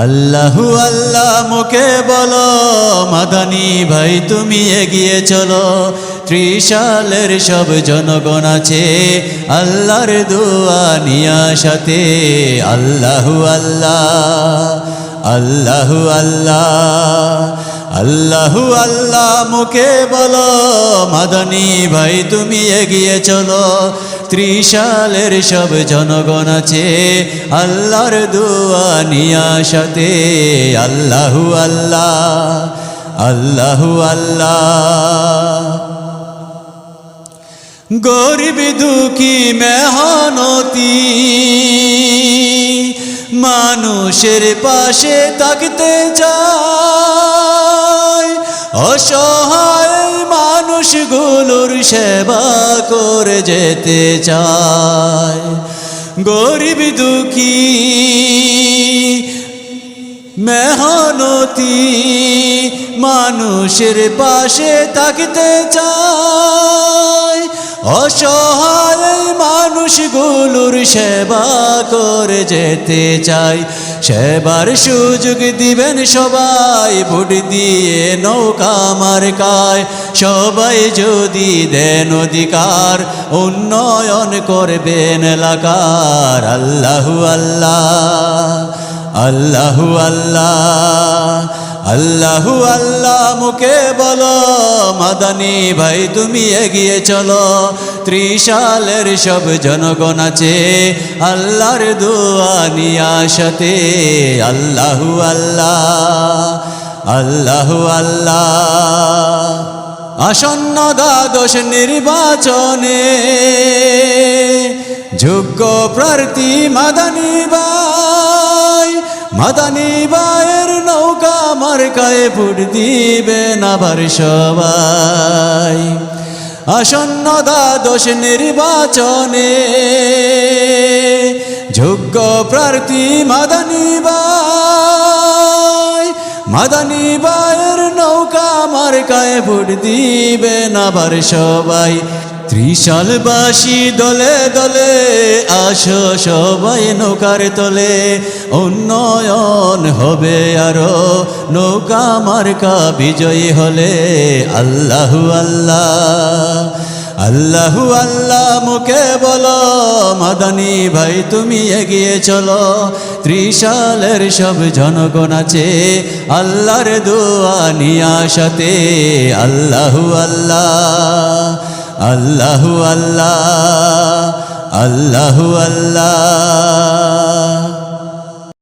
আল্লাহু আল্লাহ মুখে বলো, মাদানী ভাই তুমি এগিয়ে চলো। ত্রিশালের সব জনগণ আছে আল্লাহর দোয়া নিয়া সাথে। আল্লাহু আল্লাহ, আল্লাহু আল্লাহ, আল্লাহু আল্লাহ মুখে বলো, মাদানী ভাই তুমি এগিয়ে চলো। ত্রিশালের সব জনগণ আছে আল্লাহর দোয়া নিয়া সাথে। আল্লাহু আল্লাহ, আল্লাহু আল্লাহ। গরিব দুঃখী মেহনতি মানুষের পাশে থাকতে চায়, অসহায় মানুষগুলোর সেবা করে যেতে চায়। গরিব দুঃখী মেহনতি মানুষের পাশে থাকতে চায়, অসহায় মানুষগুলোর সেবা করে যেতে চাই। সেবার সুযোগ দিবেন সবাই, ভোট দিয়ে নৌকা মার্কায়। সবাই যদি দেন অধিকার, উন্নয়ন করবেন এলাকার। আল্লাহু আল্লাহ, আল্লাহু আল্লাহ, আল্লাহু আল্লাহ মুখে বলো, মাদানী ভাই তুমি এগিয়ে চলো। ত্রিশালের সব জনগণ আছে আল্লাহর দোয়া নিয়া সাথে। আল্লাহু আল্লাহ, আল্লাহু আল্লাহ। আসন্ন দ্বাদশ নির্বাচনে যোগ্য প্রার্থী মাদানী ভাই, মাদানী ভাইয়ের নৌকা মার্কায় ভোট দিবেন আবার সবাই। আসন্ন দ্বাদশ নির্বাচনে যোগ্য প্রার্থী মাদানী ভাই, মাদানী ভাইয়ের নৌকা মার্কায় ভোট দিবেন আবার সবাই। ত্রিশালবাসী দলে দলে আসো সবাই নৌকার তলে। উন্নয়ন হবে আরো নৌকা মার্কা বিজয়ী হলে। আল্লাহু আল্লাহ, আল্লাহু আল্লাহ মুখে বলো, মাদানী ভাই তুমি এগিয়ে চলো। ত্রিশালের সব জনগণ আছে আল্লাহর দোয়া নিয়া সাথে। আল্লাহু আল্লাহ, আল্লাহু আল্লাহ, আল্লাহু আল্লাহ।